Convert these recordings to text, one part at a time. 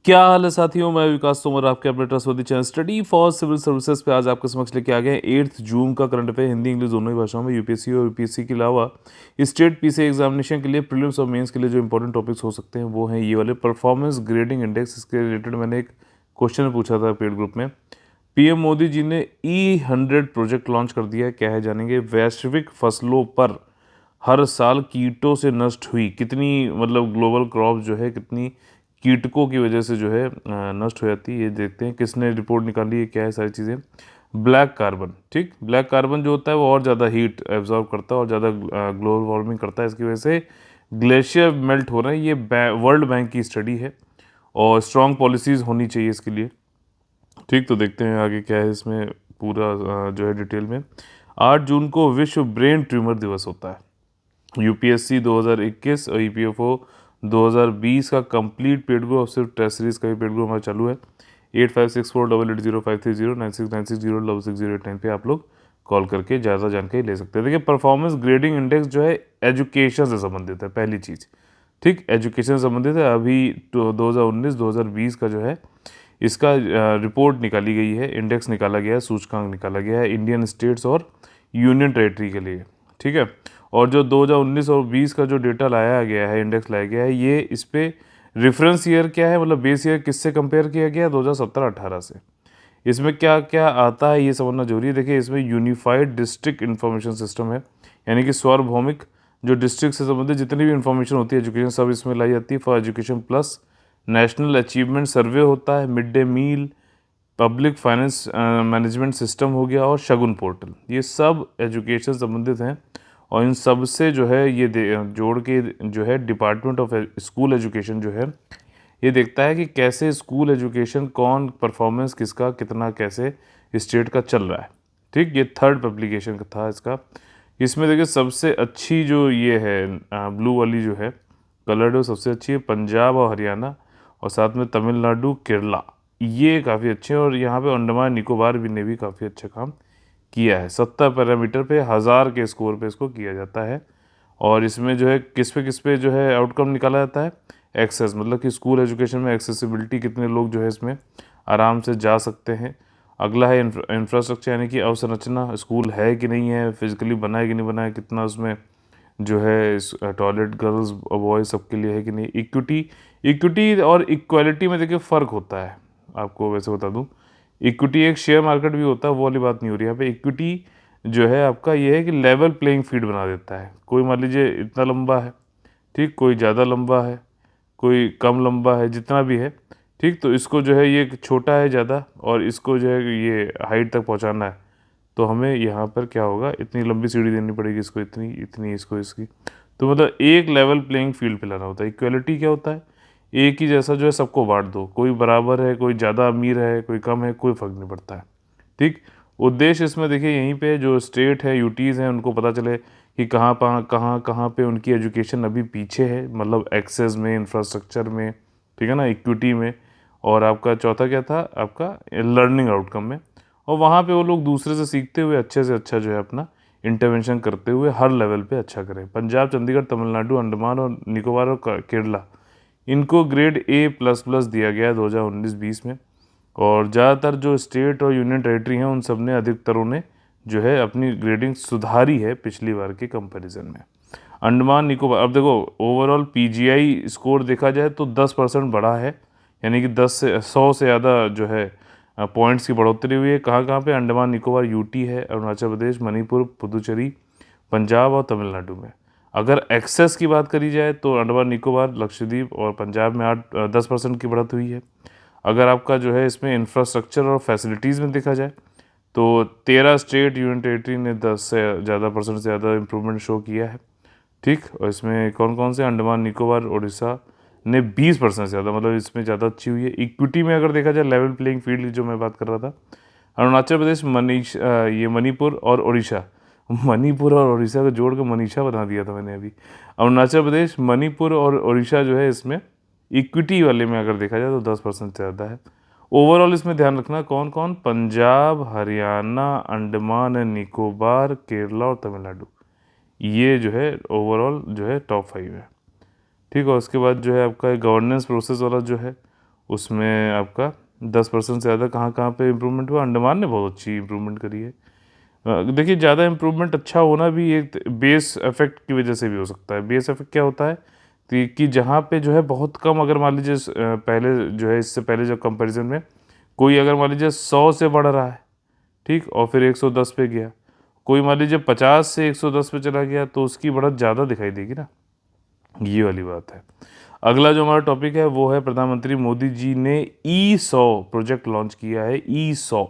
क्या हाल है साथियों, मैं विकास तोमर आपके अपने trustworthy channel study for civil services पे आज आपके समक्ष लेके आ गए 8 जून का करंट अफेयर हिंदी इंग्लिश दोनों ही भाषाओं में यूपीएससी और यूपीएससी के अलावा स्टेट पीसी एग्जामिनेशन के लिए प्रीलिम्स और मेंस के लिए जो इंपॉर्टेंट टॉपिक्स हो सकते हैं वो हैं ये वाले परफॉर्मेंस ग्रेडिंग इंडेक्स। इसके रिलेटेड मैंने एक क्वेश्चन पूछा था पेड ग्रुप में। पीएम मोदी जी ने E100 प्रोजेक्ट लॉन्च कर दिया है। क्या है जानेंगे। वैश्विक फसलों पर हर साल कीटों से नष्ट हुई कितनी, मतलब ग्लोबल क्रॉप जो है कितनी कीटकों की वजह से जो है नष्ट हो जाती है, ये देखते हैं। किसने रिपोर्ट निकाली है, क्या है सारी चीज़ें। ब्लैक कार्बन, ठीक, ब्लैक कार्बन जो होता है वो और ज़्यादा हीट एब्जॉर्ब करता है और ज़्यादा ग्लोबल वार्मिंग करता है। इसकी वजह से ग्लेशियर मेल्ट हो रहे हैं। ये वर्ल्ड बैंक की स्टडी है और स्ट्रॉन्ग पॉलिसीज़ होनी चाहिए इसके लिए। ठीक, तो देखते हैं आगे क्या है इसमें पूरा जो है डिटेल में। 8 जून को विश्व ब्रेन ट्यूमर दिवस होता है। यूपीएससी 2021 और ईपीएफओ 2020 का कंप्लीट पेड ग्रुप, सिर्फ टेस्ट सीरीज का भी पेड ग्रुप हमारा चालू है। 8564880530 9696066089 पे आप लोग कॉल करके ज़्यादा जानकारी ले सकते हैं। देखिए, परफॉर्मेंस ग्रेडिंग इंडेक्स जो है एजुकेशन से संबंधित है, पहली चीज़। ठीक, एजुकेशन से संबंधित है। अभी 2019-2020 का जो है इसका रिपोर्ट निकाली गई है, इंडेक्स निकाला गया है, सूचकांक निकाला गया है इंडियन स्टेट्स और यूनियन टेरिटरी के लिए। ठीक है, और जो 2019 और 20 का जो डेटा लाया गया है, इंडेक्स लाया गया है, ये इस पे रेफरेंस ईयर क्या है, मतलब बेस ईयर किससे कंपेयर किया गया है, 2017-18 से। इसमें क्या क्या आता है ये समझना जरूरी है। देखिए, इसमें यूनिफाइड डिस्ट्रिक्ट इन्फॉर्मेशन सिस्टम है, यानी कि सार्वभौमिक जो डिस्ट्रिक्ट से संबंधित जितनी भी इन्फॉर्मेशन होती है एजुकेशन, सब इसमें लाई जाती है। For education plus national achievement survey होता है, mid day meal, public finance management system हो गया और शगुन पोर्टल, ये सब एजुकेशन संबंधित हैं। और इन सब से जो है ये जोड़ के जो है डिपार्टमेंट ऑफ स्कूल एजुकेशन जो है ये देखता है कि कैसे स्कूल एजुकेशन, कौन परफॉर्मेंस किसका कितना कैसे स्टेट का चल रहा है। ठीक, ये थर्ड पब्लिकेशन का था इसका। इसमें देखिए सबसे अच्छी जो ये है ब्लू वाली जो है कलर्ड, वो सबसे अच्छी है पंजाब और हरियाणा, और साथ में तमिलनाडु, केरला, ये काफ़ी अच्छे हैं। और यहाँ पे अंडमान निकोबार भी ने भी काफ़ी अच्छा काम किया है। 70 पैरामीटर पे 1000 के स्कोर पे इसको किया जाता है। और इसमें जो है किस पे जो है आउटकम निकाला जाता है, एक्सेस, मतलब कि स्कूल एजुकेशन में एक्सेसिबिलिटी, कितने लोग जो है इसमें आराम से जा सकते हैं। अगला है इंफ्रास्ट्रक्चर, यानी कि अवसंरचना, स्कूल है कि नहीं है, फिजिकली बना है कि नहीं बना है, कितना उसमें जो है टॉयलेट गर्ल्स और बॉयज़ सबके लिए है कि नहीं। इक्विटी, इक्विटी और इक्वालिटी में देखिए फ़र्क होता है, आपको वैसे बता दूं। इक्विटी एक शेयर मार्केट भी होता है, वो वाली बात नहीं हो रही यहाँ पे। इक्विटी जो है आपका ये है कि लेवल प्लेइंग फील्ड बना देता है। कोई मान लीजिए इतना लंबा है, ठीक, कोई ज़्यादा लंबा है, कोई कम लंबा है, जितना भी है, ठीक, तो इसको जो है ये छोटा है ज़्यादा और इसको जो है ये हाइट तक पहुँचाना है, तो हमें यहाँ पर क्या होगा, इतनी लंबी सीढ़ी देनी पड़ेगी इसको, इतनी इतनी इसको इसकी। तो मतलब एक लेवल प्लेइंग फील्ड पे लाना होता है। इक्वलिटी क्या होता है, एक ही जैसा जो है सबको बांट दो, कोई बराबर है, कोई ज़्यादा अमीर है, कोई कम है, कोई फ़र्क नहीं पड़ता है। ठीक, उद्देश्य इसमें देखिए यहीं पे जो स्टेट है, यूटीज़ हैं, उनको पता चले कि कहाँ पे उनकी एजुकेशन अभी पीछे है, मतलब एक्सेस में, इंफ्रास्ट्रक्चर में, ठीक है ना, इक्विटी में, और आपका चौथा क्या था आपका लर्निंग आउटकम में। और वहाँ पे वो लोग दूसरे से सीखते हुए अच्छे से अच्छा जो है अपना इंटरवेंशन करते हुए हर लेवल पे अच्छा करें। पंजाब, चंडीगढ़, तमिलनाडु, अंडमान और निकोबार और केरला, इनको ग्रेड A++ दिया गया है 2019-20 में। और ज़्यादातर जो स्टेट और यूनियन टेरिटरी हैं उन सब ने, अधिकतरों ने जो है अपनी ग्रेडिंग सुधारी है पिछली बार के कंपैरिजन में। अंडमान निकोबार, अब देखो ओवरऑल पीजीआई स्कोर देखा जाए तो 10% बढ़ा है, यानी कि 10 से 100 से ज़्यादा जो है पॉइंट्स की बढ़ोतरी हुई है। कहाँ कहाँ पे, अंडमान निकोबार, यूटी है, अरुणाचल प्रदेश, मणिपुर, पुदुचेरी, पंजाब और तमिलनाडु में। अगर एक्सेस की बात करी जाए तो अंडमान निकोबार, लक्षद्वीप और पंजाब में 10% की बढ़त हुई है। अगर आपका जो है इसमें इंफ्रास्ट्रक्चर और फैसिलिटीज़ में देखा जाए तो 13 स्टेट यूनियन टेरिटरी ने 10 से ज़्यादा परसेंट से ज़्यादा इंप्रूवमेंट शो किया है। ठीक, और इसमें कौन कौन से, अंडमान निकोबार, उड़ीसा ने 20% से ज़्यादा, मतलब इसमें ज़्यादा अच्छी हुई है। इक्विटी में अगर देखा जाए, लेवल प्लेइंग फील्ड जो मैं बात कर रहा था, अरुणाचल प्रदेश, ये मणिपुर और उड़ीसा, मणिपुर और उड़ीसा को जोड़ कर मनीषा बना दिया था मैंने अभी। अरुणाचल प्रदेश, मणिपुर और उड़ीसा जो है इसमें इक्विटी वाले में अगर देखा जाए तो 10% से ज़्यादा है। ओवरऑल इसमें ध्यान रखना कौन कौन, पंजाब, हरियाणा, अंडमान एंड निकोबार, केरला और तमिलनाडु, ये जो है ओवरऑल जो है टॉप 5 है। ठीक है, उसके बाद जो है आपका गवर्नेंस प्रोसेस वाला जो है उसमें आपका 10% से ज़्यादा कहाँ कहाँ पे इम्प्रूवमेंट हुआ। अंडमान ने बहुत अच्छी इम्प्रूवमेंट करी है। देखिए ज़्यादा इम्प्रूवमेंट अच्छा होना भी एक बेस इफेक्ट की वजह से भी हो सकता है। बेस इफेक्ट क्या होता है कि जहाँ पे जो है बहुत कम, अगर मान लीजिए पहले जो है, इससे पहले जब कंपैरिजन में कोई अगर मान लीजिए 100 से बढ़ रहा है, ठीक, और फिर 110 पे गया, कोई मान लीजिए 50 से 110 पे चला गया, तो उसकी बढ़त ज़्यादा दिखाई देगी ना, ये वाली बात है। अगला जो हमारा टॉपिक है वो है प्रधानमंत्री मोदी जी ने E100 प्रोजेक्ट लॉन्च किया है। E100,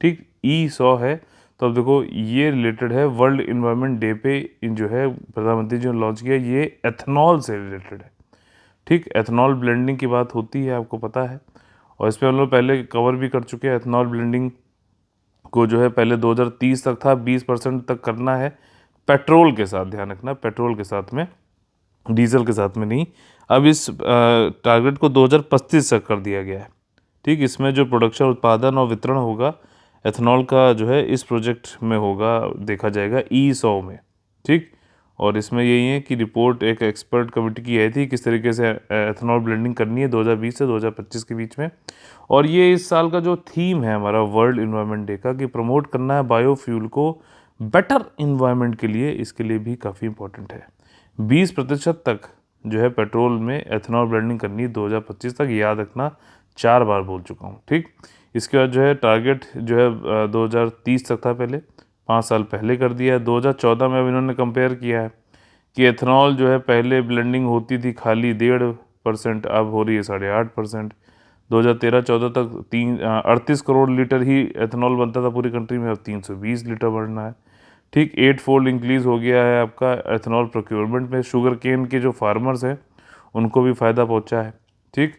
ठीक, E100 है। तो अब देखो ये रिलेटेड है वर्ल्ड इन्वायरमेंट डे पे, जो है प्रधानमंत्री जी ने लॉन्च किया, ये एथनॉल से रिलेटेड है। ठीक, एथनॉल ब्लेंडिंग की बात होती है, आपको पता है, और इस पर हम लोग पहले कवर भी कर चुके हैं। एथनॉल ब्लेंडिंग को जो है पहले 2030 तक था, 20% तक करना है पेट्रोल के साथ, ध्यान रखना पेट्रोल के साथ में, डीजल के साथ में नहीं। अब इस टारगेट को 2025 तक कर दिया गया है। ठीक, इसमें जो प्रोडक्शन, उत्पादन और वितरण होगा एथनॉल का, जो है इस प्रोजेक्ट में होगा, देखा जाएगा E100 में। ठीक, और इसमें यही है कि रिपोर्ट एक एक्सपर्ट कमेटी की आई थी किस तरीके से एथनॉल ब्लेंडिंग करनी है 2020 से 2025 के बीच में। और ये इस साल का जो थीम है हमारा वर्ल्ड इन्वायरमेंट डे का, कि प्रमोट करना है बायोफ्यूल को बेटर इन्वायरमेंट के लिए, इसके लिए भी काफ़ी इंपॉर्टेंट है। 20% तक जो है पेट्रोल में एथनॉल ब्लेंडिंग करनी है 2025 तक, याद रखना, 4 बार बोल चुका हूँ। ठीक, इसके बाद जो है टारगेट जो है 2030 तक था, पहले 5 साल पहले कर दिया है। 2014 में अब इन्होंने कंपेयर किया है कि एथनॉल जो है पहले ब्लेंडिंग होती थी खाली 1.5%, अब हो रही है 8.5%। 2013-14 तक 38 करोड़ लीटर ही एथनॉल बनता था पूरी कंट्री में, अब 320 लीटर बनना है। ठीक, 8 फोल्ड इंक्रीज हो गया है आपका एथनॉल प्रोक्योरमेंट में। शुगर केन के जो फार्मर्स हैं उनको भी फ़ायदा पहुंचा है। ठीक,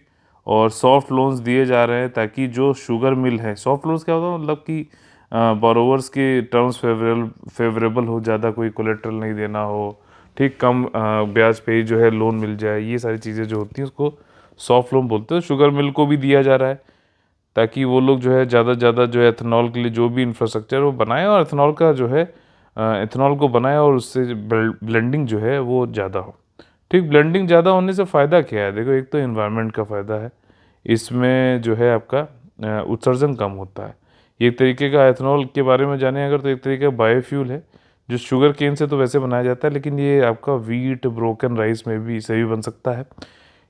और सॉफ्ट लोन्स दिए जा रहे हैं ताकि जो शुगर मिल है, सॉफ्ट लोन्स क्या होता है, मतलब कि बोरोवर्स के टर्म्स फेवरेबल हो, ज़्यादा कोई कोलेट्रल नहीं देना हो, ठीक, कम ब्याज पे ही जो है लोन मिल जाए, ये सारी चीज़ें जो होती हैं उसको सॉफ्ट लोन बोलते हैं। शुगर मिल को भी दिया जा रहा है ताकि वो लोग जो है ज़्यादा से ज़्यादा जो है एथनॉल के लिए जो भी इंफ्रास्ट्रक्चर वो बनाए, और एथनॉल का जो है एथनॉल को बनाए, और उससे ब्लेंडिंग जो है वो ज़्यादा हो। ठीक, ब्लेंडिंग ज़्यादा होने से फ़ायदा क्या है, देखो एक तो इन्वायरमेंट का फ़ायदा है, इसमें जो है आपका उत्सर्जन कम होता है। ये एक तरीके का एथनॉल के बारे में जाने अगर, तो एक तरीके का बायोफ्यूल है जो शुगर केन से तो वैसे बनाया जाता है, लेकिन ये आपका वीट, ब्रोकन राइस में भी से भी बन सकता है।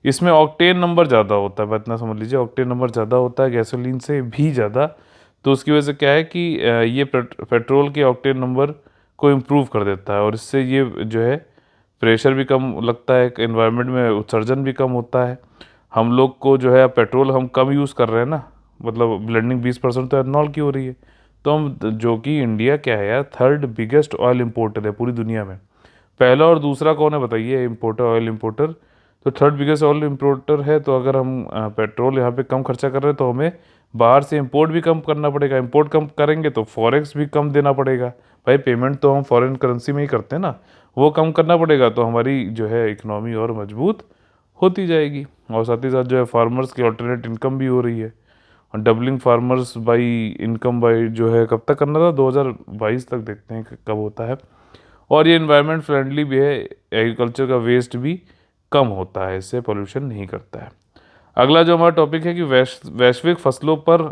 इसमें ऑक्टेन नंबर ज़्यादा होता है, इतना समझ लीजिए, ऑक्टेन नंबर ज़्यादा होता है गैसोलीन से भी ज़्यादा। तो उसकी वजह से क्या है कि ये पेट्रोल के ऑक्टेन नंबर को इम्प्रूव कर देता है, और इससे ये जो है प्रेशर भी कम लगता है एनवायरनमेंट में, उत्सर्जन भी कम होता है। हम लोग को जो है पेट्रोल हम कम यूज़ कर रहे हैं ना, मतलब ब्लेंडिंग 20% तो एथनॉल की हो रही है। तो हम, जो कि इंडिया क्या है यार, 3rd बिगेस्ट ऑयल इम्पोर्टर है पूरी दुनिया में। पहला और दूसरा कौन है बताइए, इम्पोर्टर, ऑयल इम्पोर्टर। तो 3rd बिगेस्ट ऑयल इम्पोर्टर है, तो अगर हम पेट्रोल यहाँ पे कम खर्चा कर रहे हैं तो हमें बाहर से इंपोर्ट भी कम करना पड़ेगा। इंपोर्ट कम करेंगे तो फॉरेक्स भी कम देना पड़ेगा। भाई पेमेंट तो हम फॉरेन करेंसी में ही करते हैं ना, वो कम करना पड़ेगा, तो हमारी जो है इकोनॉमी और मजबूत होती जाएगी। और साथ ही साथ जो है फार्मर्स की अल्टरनेट इनकम भी हो रही है। और doubling farmers by income by जो है कब तक करना था, 2022 तक, देखते हैं कब होता है। और ये इन्वायरमेंट फ्रेंडली भी है, एग्रीकल्चर का वेस्ट भी कम होता है, इससे पोल्यूशन नहीं करता है। अगला जो हमारा टॉपिक है कि वैश्विक फसलों पर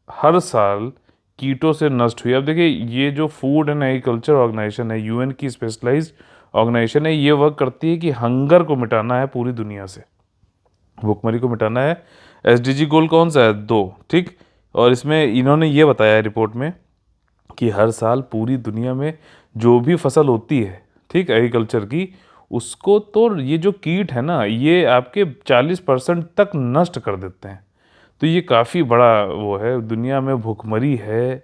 हर साल कीटों से नष्ट हुई। अब देखिए ये जो फूड एंड एग्रीकल्चर ऑर्गेनाइजेशन है, यूएन की स्पेशलाइज्ड ऑर्गेनाइजेशन है, ये वर्क करती है कि हंगर को मिटाना है पूरी दुनिया से, भुखमरी को मिटाना है। एसडीजी गोल कौन सा है, 2, ठीक। और इसमें इन्होंने ये बताया है रिपोर्ट में कि हर साल पूरी दुनिया में जो भी फसल होती है, ठीक, एग्रीकल्चर की, उसको तो ये जो कीट है ना, ये आपके 40% तक नष्ट कर देते हैं। तो ये काफ़ी बड़ा वो है, दुनिया में भुखमरी है,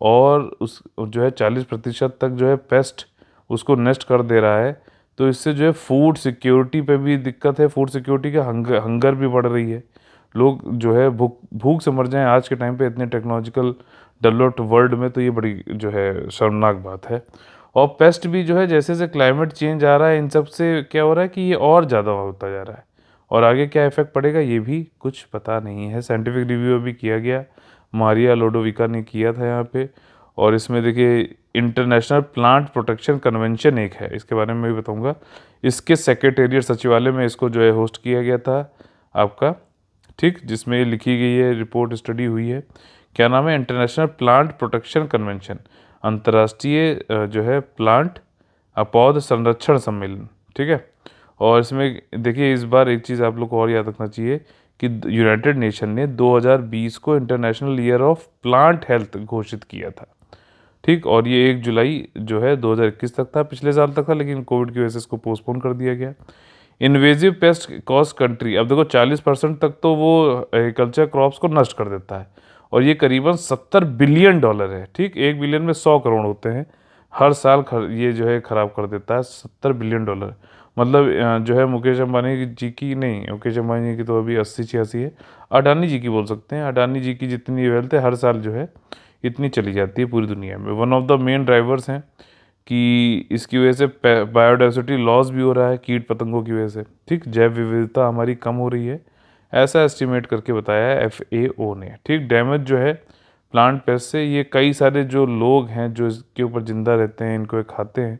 और उस जो है 40% तक जो है पेस्ट उसको नष्ट कर दे रहा है। तो इससे जो है फूड सिक्योरिटी पे भी दिक्कत है, फूड सिक्योरिटी का हंगर भी बढ़ रही है। लोग जो है भूख भूख से मर जाएं आज के टाइम पे इतने टेक्नोलॉजिकल डेवलप्ड वर्ल्ड में, तो ये बड़ी जो है शर्मनाक बात है। और पेस्ट भी जो है, जैसे जैसे क्लाइमेट चेंज आ रहा है, इन सब से क्या हो रहा है कि ये और ज़्यादा होता जा रहा है, और आगे क्या इफेक्ट पड़ेगा ये भी कुछ पता नहीं है। साइंटिफिक रिव्यू भी किया गया, मारिया लोडोविका ने किया था यहाँ पे। और इसमें देखिए इंटरनेशनल प्लांट प्रोटेक्शन कन्वेंशन एक है, इसके बारे में भी बताऊंगा। इसके सेक्रेटेरिएट सचिवालय में इसको जो है होस्ट किया गया था आपका ठीक, जिसमें ये लिखी गई है, रिपोर्ट स्टडी हुई है। क्या नाम है? इंटरनेशनल प्लांट प्रोटेक्शन कन्वेंशन, अंतर्राष्ट्रीय जो है प्लांट पौध संरक्षण सम्मेलन। ठीक है, और इसमें देखिए इस बार एक चीज़ आप लोग को और याद रखना चाहिए कि यूनाइटेड नेशन ने 2020 को international year of plant health घोषित किया था। ठीक, और ये 1 जुलाई जो है 2021 तक था, पिछले साल तक था, लेकिन कोविड की वजह से इसको पोस्टपोन कर दिया गया। इन्वेजिव पेस्ट कॉस्ट कंट्री, अब देखो 40% तक तो वो एग्रीकल्चर क्रॉप्स को नष्ट कर देता है, और ये करीबन $70 बिलियन है। ठीक, 1 बिलियन में 100 करोड़ होते हैं, हर साल ये जो है खराब कर देता है। $70 बिलियन, मतलब जो है मुकेश अंबानी जी की नहीं, मुकेश अंबानी जी की तो अभी 80-86 है, अडानी जी की बोल सकते हैं। अडानी जी की जितनी वेल्थ है हर साल जो है इतनी चली जाती है पूरी दुनिया में। One of the main drivers हैं कि इसकी वजह से बायोडाइवर्सिटी लॉस भी हो रहा है कीट पतंगों की वजह से। ठीक, जैव विविधता हमारी कम हो रही है, ऐसा एस्टिमेट करके बताया है FAO ने। ठीक, डैमेज जो है प्लांट पेस्ट से, ये कई सारे जो लोग हैं जो इसके ऊपर जिंदा रहते हैं, इनको खाते हैं,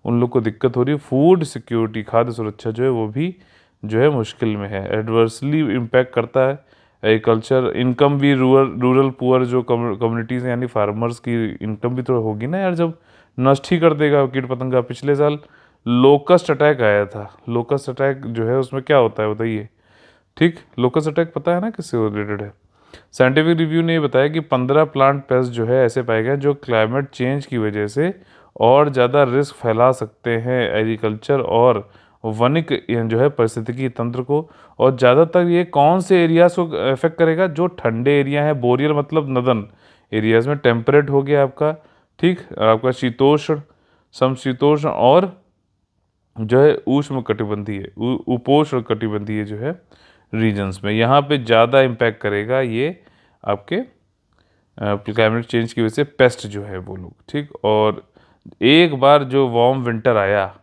उन लोग को दिक्कत हो रही है। फूड सिक्योरिटी, खाद्य सुरक्षा जो है वो भी जो है मुश्किल में है। एडवर्सली इम्पैक्ट करता है एग्रीकल्चर, इनकम भी रूरल पुअर जो कम्युनिटीज़ हैं, यानी फार्मर्स की इनकम भी तो होगी ना यार, जब नष्ट ही कर देगा कीट पतंगा। पिछले साल लोकस्ट अटैक आया था। लोकस्ट अटैक जो है उसमें क्या होता है बताइए? ठीक, लोकस्ट अटैक पता है ना किससे रिलेटेड है? साइंटिफिक रिव्यू ने ये बताया कि 15 प्लांट पेस्ट जो है ऐसे पाए गए जो क्लाइमेट चेंज की वजह से और ज़्यादा रिस्क फैला सकते हैं एग्रीकल्चर और वनिक जो है पारिस्थितिकी तंत्र को। और ज़्यादातर ये कौन से एरियाज को अफेक्ट करेगा? जो ठंडे एरिया है, बोरियल मतलब नदन एरियाज में, टेम्परेट हो गया आपका। ठीक, आपका शीतोष्ण, समशीतोष्ण और जो है उष्ण कटिबंधीय, उपोष्ण कटिबंधीय जो है रीजन्स में, यहाँ पे ज़्यादा इम्पैक्ट करेगा ये आपके क्लाइमेट चेंज की वजह से पेस्ट जो है वो लोग। ठीक, और एक बार जो वार्म विंटर आया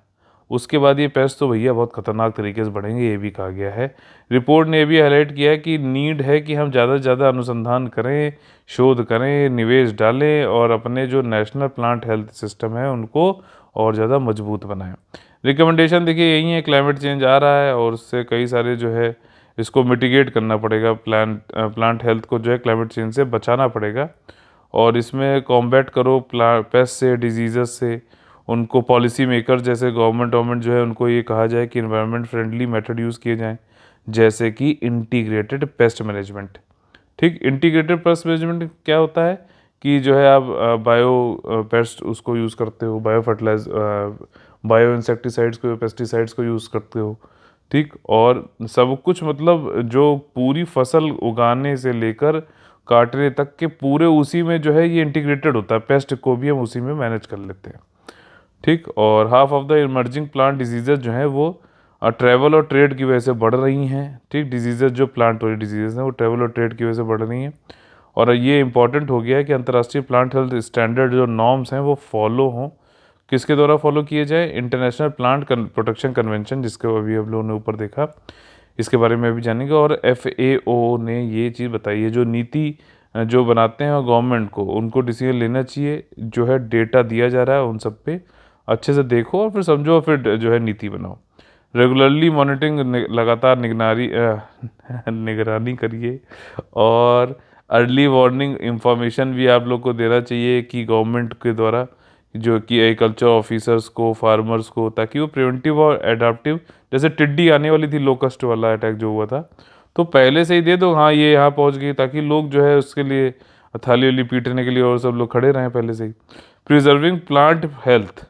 उसके बाद ये पेस्ट तो भैया बहुत खतरनाक तरीके से बढ़ेंगे, ये भी कहा गया है। रिपोर्ट ने ये भी हाईलाइट किया है कि नीड है कि हम ज़्यादा से ज़्यादा अनुसंधान करें, शोध करें, निवेश डालें और अपने जो नेशनल प्लांट हेल्थ सिस्टम है उनको और ज़्यादा मजबूत बनाएं। रिकमेंडेशन देखिए यही है, क्लाइमेट चेंज आ रहा है और उससे कई सारे जो है इसको मिटिगेट करना पड़ेगा, प्लांट हेल्थ को जो है क्लाइमेट चेंज से बचाना पड़ेगा, और इसमें कॉम्बैट करो पेस्ट से, डिजीज़ से। उनको पॉलिसी मेकर जैसे गवर्नमेंट जो है उनको ये कहा जाए कि इन्वायरमेंट फ्रेंडली मेथड यूज़ किए जाएं, जैसे कि इंटीग्रेटेड पेस्ट मैनेजमेंट। ठीक, इंटीग्रेटेड पेस्ट मैनेजमेंट क्या होता है कि जो है आप बायो पेस्ट उसको यूज़ करते हो, बायो इंसेक्टिसाइड्स को, पेस्टिसाइड्स को यूज़ करते हो। ठीक, और सब कुछ मतलब जो पूरी फसल उगाने से लेकर काटने तक के पूरे उसी में जो है ये इंटीग्रेटेड होता है, पेस्ट को भी हम उसी में मैनेज कर लेते हैं। ठीक, और half of the emerging plant diseases जो हैं वो ट्रैवल और ट्रेड की वजह से बढ़ रही हैं। ठीक, डिजीजेज जो प्लांट वाली डिजीजेज हैं वो ट्रैवल और ट्रेड की वजह से बढ़ रही हैं, और ये इंपॉर्टेंट हो गया है कि अंतर्राष्ट्रीय प्लांट हेल्थ स्टैंडर्ड जो नॉर्म्स हैं वो फॉलो हों। किसके द्वारा फॉलो किए जाए? इंटरनेशनल प्लांट प्रोटेक्शन कन्वेंशन, जिसको अभी हम लोगों ने ऊपर देखा, इसके बारे में भी जानेंगे। और FAO ने ये चीज़ बताई है, जो नीति जो बनाते हैं और गवर्नमेंट को उनको डिसीजन लेना चाहिए, जो है डेटा दिया जा रहा है उन सब पे अच्छे से देखो और फिर समझो और फिर जो है नीति बनाओ। रेगुलरली मॉनिटरिंग, लगातार निगरानी करिए, और अर्ली वार्निंग इंफॉर्मेशन भी आप लोग को देना चाहिए कि गवर्नमेंट के द्वारा, जो कि एग्रीकल्चर ऑफिसर्स को, फार्मर्स को, ताकि वो प्रिवेंटिव और एडाप्टिव, जैसे टिड्डी आने वाली थी, लोकस्ट वाला अटैक जो हुआ था, तो पहले से ही दे दो, हाँ ये यहाँ पहुँच गई, ताकि लोग जो है उसके लिए थाली वाली पीटने के लिए और सब लोग खड़े रहें पहले से ही। प्रिजर्विंग प्लांट हेल्थ,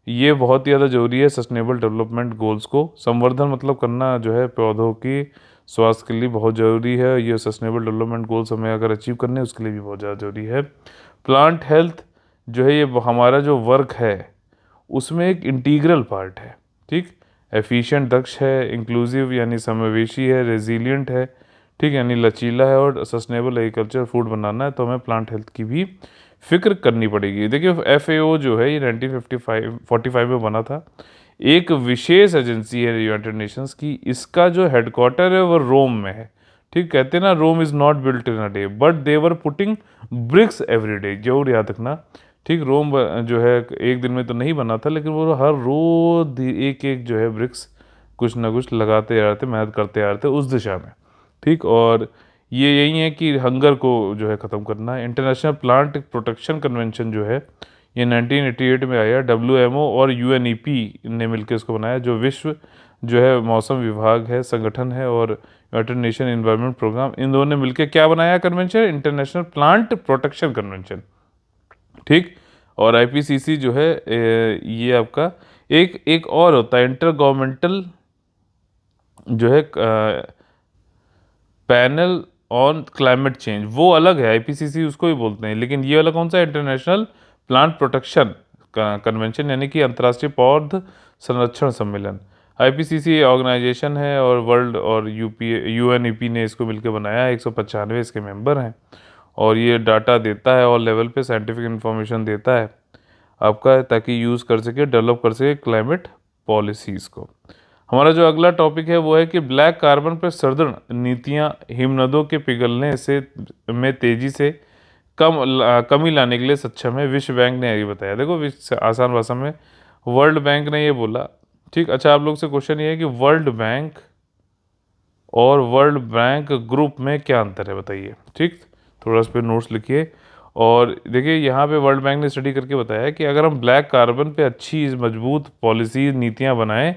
ये बहुत ही ज़्यादा ज़रूरी है सस्टेनेबल डेवलपमेंट गोल्स को संवर्धन मतलब करना जो है पौधों की स्वास्थ्य के लिए बहुत ज़रूरी है। ये सस्टेनेबल डेवलपमेंट गोल्स हमें अगर अचीव करने उसके लिए भी बहुत ज़्यादा ज़रूरी है। प्लांट हेल्थ जो है ये हमारा जो वर्क है उसमें एक इंटीग्रल पार्ट है। ठीक, एफिशिएंट, दक्ष है, इंक्लूसिव यानी समावेशी है, रेजिलिएंट है, ठीक यानी लचीला है, और सस्टेनेबल एग्रीकल्चर फूड बनाना है तो हमें प्लांट हेल्थ की भी फिक्र करनी पड़ेगी। देखिए FAO जो है ये 1945 में बना था, एक विशेष एजेंसी है यूनाइटेड नेशंस की। इसका जो हेडक्वार्टर है वो रोम में है। ठीक, कहते हैं ना Rome is not built in a day but they were putting bricks every day, जरूर याद रखना। ठीक, रोम जो है एक दिन में तो नहीं बना था, लेकिन वो हर रोज एक एक जो है ब्रिक्स कुछ ना कुछ लगाते आ रहे थे, मेहनत करते आ रहे थे उस दिशा में ठीक। और ये यही है कि हंगर को जो है ख़त्म करना है। इंटरनेशनल प्लांट प्रोटेक्शन कन्वेंशन जो है ये 1988 में आया। WMO और UNEP ने मिलकर इसको बनाया, जो विश्व जो है मौसम विभाग है, संगठन है, और यूनाइटेड नेशन एनवायरनमेंट प्रोग्राम, इन दोनों ने मिलकर क्या बनाया convention? International plant protection convention. ठीक। और IPCC जो है ये आपका एक एक और होता है इंटर गवर्नमेंटल जो है पैनल ऑन क्लाइमेट चेंज, वो अलग है, IPCC उसको ही बोलते हैं। लेकिन ये वाला कौन सा? इंटरनेशनल प्लांट प्रोटेक्शन कन्वेंशन, यानी कि अंतर्राष्ट्रीय पौध संरक्षण सम्मेलन। IPCC ऑर्गेनाइजेशन है और वर्ल्ड और UNEP ने इसको मिलकर बनाया है। 195 इसके मेंबर हैं और ये डाटा देता है और लेवल पे साइंटिफिक इंफॉर्मेशन देता है आपका, ताकि यूज़ कर सके, डेवलप कर सके क्लाइमेट पॉलिसीज़ को। हमारा जो अगला टॉपिक है वो है कि ब्लैक कार्बन पर सर्दन नीतियां हिमनदों के पिघलने से में तेजी से कमी लाने के लिए सक्षम है, विश्व बैंक ने ये बताया। देखो आसान भाषा में वर्ल्ड बैंक ने ये बोला। ठीक। अच्छा, आप लोग से क्वेश्चन ये है कि वर्ल्ड बैंक और वर्ल्ड बैंक ग्रुप में क्या अंतर है, बताइए। ठीक। थोड़ा इस पर नोट्स लिखिए। और देखिए यहाँ पे वर्ल्ड बैंक ने स्टडी करके बताया कि अगर हम ब्लैक कार्बन पे अच्छी मजबूत पॉलिसी नीतियाँ बनाएं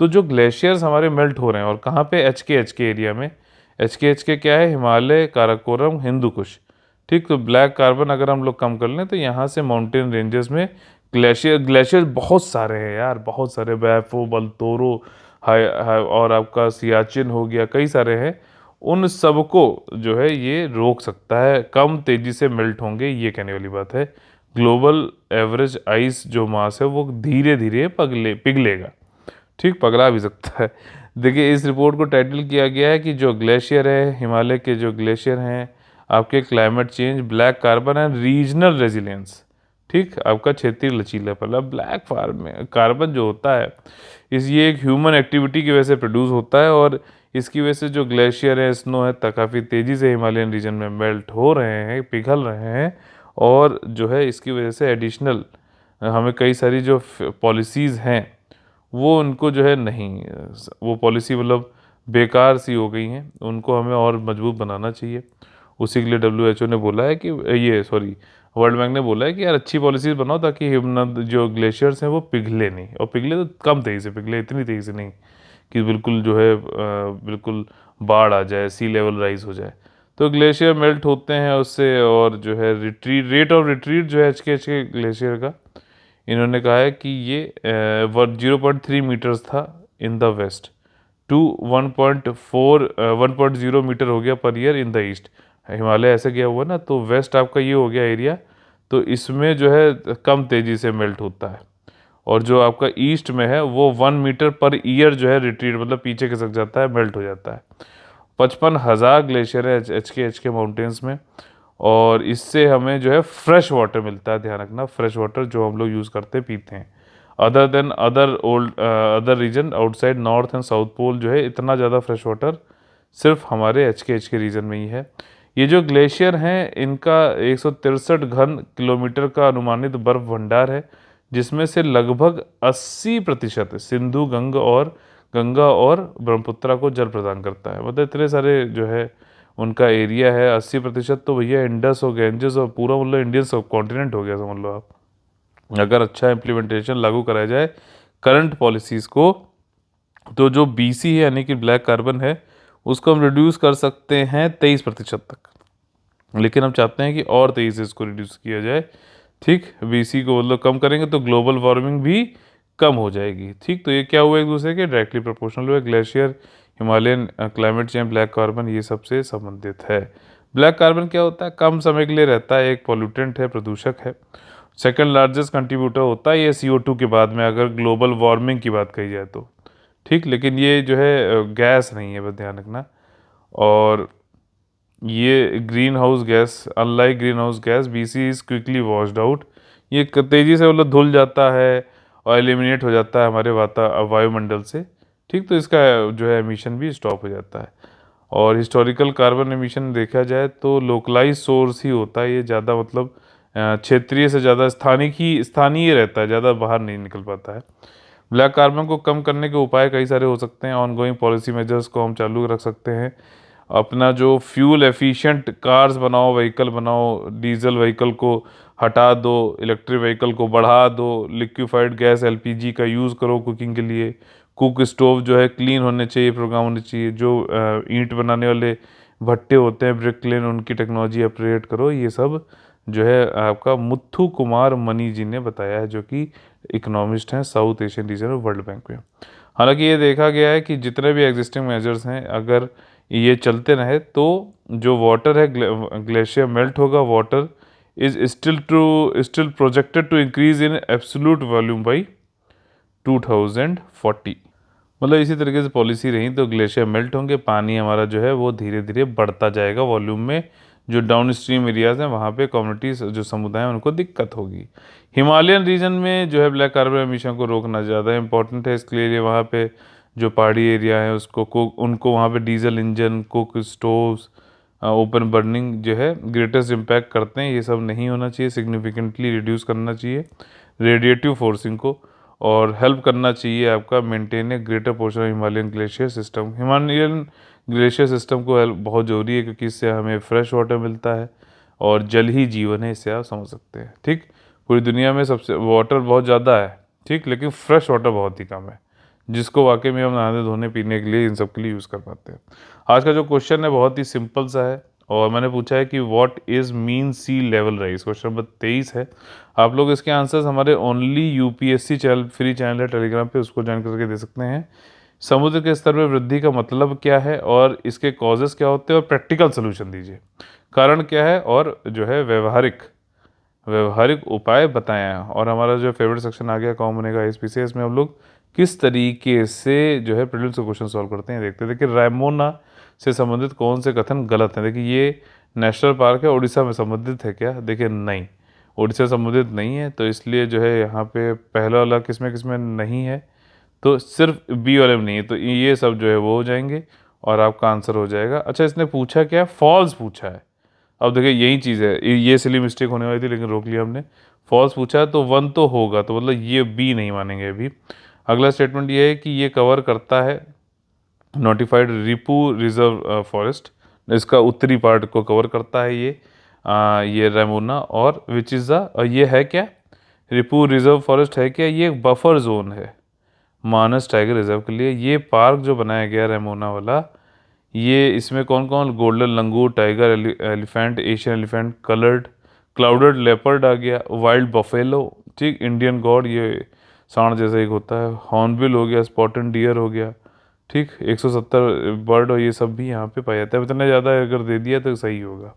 तो जो ग्लेशियर्स हमारे मेल्ट हो रहे हैं, और कहाँ पे? एच के एरिया में। एच के क्या है? हिमालय, काराकोरम, हिंदू कुश। ठीक। तो ब्लैक कार्बन अगर हम लोग कम कर लें तो यहाँ से माउंटेन रेंजेस में ग्लेशियर बहुत सारे हैं यार, बहुत सारे। बैफो, बलतोरो, और आपका सियाचिन हो गया, कई सारे हैं। उन सबको जो है ये रोक सकता है, कम तेजी से मेल्ट होंगे, ये कहने वाली बात है। ग्लोबल एवरेज आइस जो मास है वो धीरे धीरे पिघलेगा। ठीक। पगला भी सकता है। देखिए इस रिपोर्ट को टाइटल किया गया है कि जो ग्लेशियर है, हिमालय के जो ग्लेशियर हैं आपके, climate change, black carbon and regional resilience. ठीक। आपका क्षेत्रीय लचीलापन। अब ब्लैक कार्बन जो होता है ये एक ह्यूमन एक्टिविटी की वजह से प्रोड्यूस होता है, और इसकी वजह से जो ग्लेशियर है, स्नो है, काफ़ी तेज़ी से हिमालयन रीजन में मेल्ट हो रहे हैं, पिघल रहे हैं। और जो है इसकी वजह से एडिशनल हमें कई सारी जो पॉलिसीज़ हैं वो उनको जो है नहीं, वो पॉलिसी मतलब बेकार सी हो गई हैं, उनको हमें और मजबूत बनाना चाहिए। उसी के लिए WHO ने बोला है कि वर्ल्ड बैंक ने बोला है कि यार अच्छी पॉलिसीज बनाओ ताकि हिमनद जो ग्लेशियर्स हैं वो पिघले नहीं, और पिघले तो कम तेज़ी से पिघले, इतनी तेज़ी से नहीं कि बिल्कुल जो है बिल्कुल बाढ़ आ जाए, सी लेवल राइज हो जाए। तो ग्लेशियर मेल्ट होते हैं उससे, और जो है रेट ऑफ रिट्रीट जो है HK ग्लेशियर का, इन्होंने कहा है कि ये 0.3 मीटर्स था in the west to 1.0 metre हो गया per year in the east. Himalaya ऐसे गया हुआ ना, तो वेस्ट आपका ये हो गया एरिया, तो इसमें जो है कम तेज़ी से मेल्ट होता है। और जो आपका ईस्ट में है वो 1 मीटर पर ईयर जो है रिट्रीट, मतलब पीछे खिसक जाता है, मेल्ट हो जाता है। 55,000 ग्लेशियर है HK माउंटेन्स में, और इससे हमें जो है फ्रेश वाटर मिलता है। ध्यान रखना, फ्रेश वाटर जो हम लोग यूज़ करते पीते हैं। Other reason outside north and south pole जो है इतना ज़्यादा फ्रेश वाटर सिर्फ हमारे HK रीजन में ही है। ये जो ग्लेशियर हैं इनका 163 घन किलोमीटर का अनुमानित बर्फ भंडार है, जिसमें से लगभग 80% सिंधु गंगा और ब्रह्मपुत्रा को जल प्रदान करता है। मतलब इतने सारे जो है उनका एरिया है। 80% तो भैया इंडस और गैंजेस और पूरा मतलब इंडियन सब कॉन्टिनेंट हो गया, समझ लो आप। अगर अच्छा इम्प्लीमेंटेशन लागू कराया जाए करंट पॉलिसीज़ को, तो जो BC है यानी कि ब्लैक कार्बन है उसको हम रिड्यूस कर सकते हैं 23% तक। लेकिन हम चाहते हैं कि और तेज़ी से इसको रिड्यूस किया जाए। ठीक। BC को मतलब कम करेंगे तो ग्लोबल वार्मिंग भी कम हो जाएगी। ठीक। तो ये क्या हुआ, एक दूसरे के डायरेक्टली प्रोपोर्शनल हुआ। Glacier, Himalayan climate change, black carbon, ये सबसे संबंधित है। ब्लैक कार्बन क्या होता है? कम समय के लिए रहता है, एक पॉल्यूटेंट है, प्रदूषक है। सेकंड लार्जेस्ट कंट्रीब्यूटर होता है ये CO2 के बाद में, अगर ग्लोबल वार्मिंग की बात कही जाए तो। ठीक। लेकिन ये जो है गैस नहीं है, बस ध्यान रखना। और ये green house gas, unlike green house gas, BC is quickly washed out. ये तेज़ी से मतलब धुल जाता है और एलिमिनेट हो जाता है हमारे वायुमंडल से। ठीक। तो इसका जो है एमिशन भी स्टॉप हो जाता है। और हिस्टोरिकल कार्बन एमिशन देखा जाए तो लोकलाइज सोर्स ही होता है ये, ज़्यादा मतलब क्षेत्रीय से ज़्यादा स्थानीय रहता है, ज़्यादा बाहर नहीं निकल पाता है। ब्लैक कार्बन को कम करने के उपाय कई सारे हो सकते हैं। ऑनगोइंग पॉलिसी मेजर्स को हम चालू रख सकते हैं। अपना जो फ्यूल एफिशिएंट कार्स बनाओ, व्हीकल बनाओ, डीजल व्हीकल को हटा दो, इलेक्ट्रिक व्हीकल को बढ़ा दो, लिक्विफाइड गैस एलपीजी का यूज़ करो कुकिंग के लिए। कुक स्टोव जो है क्लीन होने चाहिए, प्रोग्राम होने चाहिए। जो ईंट बनाने वाले भट्टे होते हैं, ब्रिक लेन, उनकी टेक्नोलॉजी अपग्रेड करो। ये सब जो है आपका मुथु कुमार मनी जी ने बताया है, जो कि इकोनॉमिस्ट हैं साउथ एशियन रीजन और वर्ल्ड बैंक में। हालांकि ये देखा गया है कि जितने भी एग्जिस्टिंग मेजर्स हैं, अगर ये चलते रहे तो जो वाटर है, ग्लेशियर मेल्ट होगा, water is still projected to increase in absolute volume by 2040। मतलब इसी तरीके से पॉलिसी रही तो ग्लेशियर मेल्ट होंगे, पानी हमारा जो है वो धीरे धीरे बढ़ता जाएगा वॉल्यूम में। जो डाउन स्ट्रीम एरियाज हैं वहाँ पे कम्युनिटीज, जो समुदाय हैं, उनको दिक्कत होगी। हिमालयन रीजन में जो है ब्लैक कार्बन एमिशन को रोकना ज़्यादा इंपॉर्टेंट है। इसके लिए वहाँ पे जो पहाड़ी एरिया है उनको वहाँ पे diesel engine, cook stoves, open burning जो है ग्रेटेस्ट इम्पैक्ट करते हैं। ये सब नहीं होना चाहिए, सिग्निफिकेंटली रिड्यूस करना चाहिए रेडिएटिव फोर्सिंग को, और हेल्प करना चाहिए आपका maintain A greater portion of Himalayan glacier system. Himalayan glacier system को हेल्प बहुत ज़रूरी है, क्योंकि इससे हमें फ्रेश वाटर मिलता है और जल ही जीवन है, इससे आप समझ सकते हैं। ठीक, पूरी दुनिया में सबसे वाटर बहुत ज़्यादा है, ठीक, लेकिन फ्रेश वाटर बहुत ही कम है, जिसको वाकई में हम नहाने धोने पीने के लिए इन सब के लिए यूज़ कर पाते हैं। आज का जो क्वेश्चन है बहुत ही सिंपल सा है, और मैंने पूछा है कि what is mean sea level rise. Question number 23 है। आप लोग इसके आंसर्स हमारे only UPSC channel, free channel है टेलीग्राम पे, उसको ज्वाइन करके दे सकते हैं। समुद्र के स्तर में वृद्धि का मतलब क्या है और इसके कॉजेस क्या होते हैं, और प्रैक्टिकल सोल्यूशन दीजिए। कारण क्या है, और जो है व्यवहारिक व्यवहारिक उपाय बताएं। और हमारा जो फेवरेट सेक्शन आ गया कौन बनेगा आईएएस से, इसमें हम लोग किस तरीके से जो है प्रीलिम्स के क्वेश्चन सॉल्व करते हैं देखते हैं। देखिए, रायमोना से संबंधित कौन से कथन गलत हैं। देखिए, ये नेशनल पार्क है, उड़ीसा में संबंधित है क्या? देखिए नहीं, उड़ीसा संबंधित नहीं है, तो इसलिए जो है यहाँ पे पहला वाला किसमें किसमें नहीं है, तो सिर्फ बी वाले में नहीं है, तो ये सब जो है वो हो जाएंगे और आपका आंसर हो जाएगा। अच्छा, इसने पूछा क्या? फॉल्स पूछा है। अब देखिए यही चीज़ है, ये सिली मिस्टेक होने वाली थी लेकिन रोक लिया हमने। फॉल्स पूछा है तो वन तो होगा, तो मतलब ये बी नहीं मानेंगे अभी। अगला स्टेटमेंट ये है कि ये कवर करता है नोटिफाइड रिपू रिजर्व फॉरेस्ट, इसका उत्तरी पार्ट को कवर करता है ये रेमोना, और विच इज़ द, ये है क्या? रिपू रिजर्व फॉरेस्ट है क्या? ये एक बफर जोन है मानस टाइगर रिजर्व के लिए। ये पार्क जो बनाया गया रेमोना वाला, ये इसमें कौन कौन? Golden langur, tiger, elephant, Asian elephant, coloured clouded leopard आ गया, वाइल्ड बफेलो, ठीक, इंडियन गॉड, ये सांड जैसा एक होता है, हॉर्नबिल हो गया, स्पॉटेड डियर हो गया, ठीक, 170 बर्ड, और ये सब भी यहाँ पे पाया जाता है। इतना ज़्यादा अगर दे दिया तो सही होगा।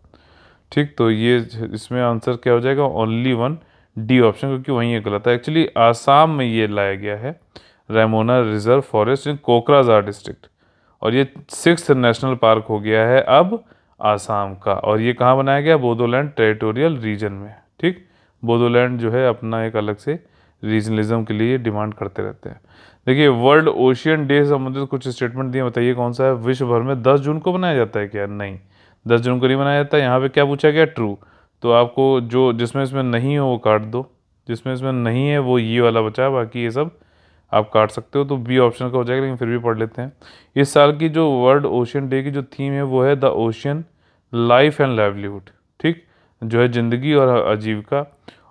ठीक, तो ये इसमें आंसर क्या हो जाएगा? ओनली वन, डी ऑप्शन, क्योंकि वहीं ये गलत है। एक्चुअली आसाम में ये लाया गया है Raimona reserve forest in Kokrajhar district, और ये 6th नेशनल पार्क हो गया है अब आसाम का। और ये कहाँ बनाया गया? बोडोलैंड टेरिटोरियल रीजन में। ठीक, बोडोलैंड जो है अपना एक अलग से रीजनलिज्म के लिए डिमांड करते रहते हैं। देखिए, वर्ल्ड ओशियन डे से संबंधित कुछ स्टेटमेंट दिए, बताइए कौन सा है? विश्व भर में 10 जून को बनाया जाता है क्या? नहीं, 10 जून को नहीं बनाया जाता। यहाँ पे क्या पूछा गया? ट्रू। तो आपको जो जिसमें इसमें नहीं हो वो काट दो, जिसमें इसमें नहीं है वो ये वाला बचा है, बाकी ये सब आप काट सकते हो। तो बी ऑप्शन का हो जाएगा, लेकिन फिर भी पढ़ लेते हैं। इस साल की जो वर्ल्ड ओशियन डे की जो थीम है वो है the ocean life and livelihood, ठीक, जो है जिंदगी और आजीविका।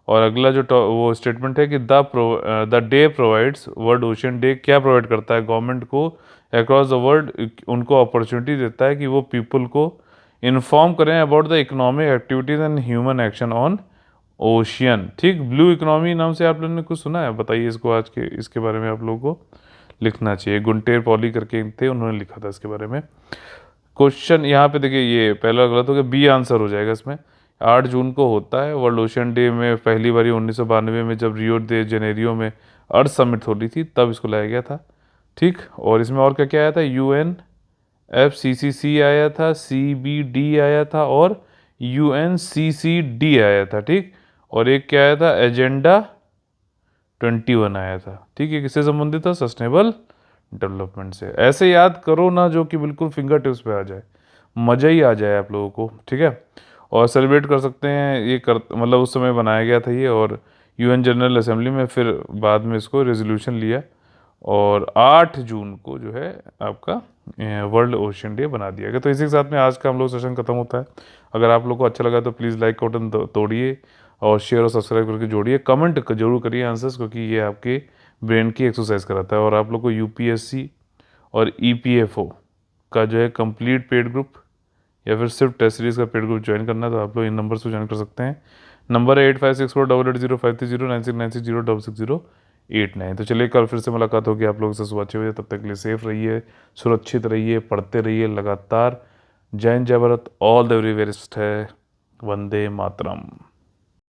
और अगला जो वो स्टेटमेंट है कि the day provides, world ocean day क्या प्रोवाइड करता है गवर्नमेंट को अक्रॉस द वर्ल्ड? उनको अपॉर्चुनिटी देता है कि वो पीपल को इन्फॉर्म करें about the economic activities and human action on ocean. ठीक, ब्लू इकोनॉमी नाम से आप लोगों ने कुछ सुना है? बताइए इसको, आज के इसके बारे में आप लोगों को लिखना चाहिए। गुंटेर पॉली करके थे, उन्होंने लिखा था इसके बारे में। क्वेश्चन यहाँ पे देखिए, ये पहला गलत हो गया, बी आंसर हो जाएगा इसमें। 8 जून को होता है वर्ल्ड ओशियन डे, में पहली बारी 1992 में जब रियो दे जनेरियो में अर्थ समिट हो रही थी तब इसको लाया गया था। ठीक, और इसमें और क्या क्या आया था? UNFCCC आया था, CBD आया था, और UNCCD आया था। ठीक, और एक क्या आया था? एजेंडा 21 आया था। ठीक है, किससे संबंधित था? सस्टेनेबल डेवलपमेंट से। ऐसे याद करो ना जो कि बिल्कुल फिंगर टिप्स पे आ जाए, मज़ा ही आ जाए आप लोगों को। ठीक है, और सेलिब्रेट कर सकते हैं ये कर, मतलब उस समय बनाया गया था ये, और UN जनरल असेंबली में फिर बाद में इसको रेजोल्यूशन लिया और 8 जून को जो है आपका वर्ल्ड ओशन डे बना दिया गया। तो इसी के साथ में आज का हम लोग सेशन खत्म होता है। अगर आप लोग को अच्छा लगा तो प्लीज़ लाइक का बटन तोड़िए और शेयर और सब्सक्राइब करके जोड़िए, कमेंट जरूर करिए आंसर्स, क्योंकि ये आपके ब्रेन की एक्सरसाइज कराता है। और आप लोग को यूपीएससी और ईपीएफओ का जो है कंप्लीट पेड ग्रुप या फिर सिर्फ टेस्ट सीरीज का पेड ग्रुप ज्वाइन करना है तो आप लोग इन नंबर से ज्वाइन कर सकते हैं। नंबर है 85648805309696068089। तो चलिए कल फिर से मुलाकात होगी आप लोगों से सुबह 6 बजे। तब तक के लिए सेफ रहिए, सुरक्षित रहिए, पढ़ते रहिए लगातार। जय हिंद, जय Bharat, all the very best है। वंदे मातरम।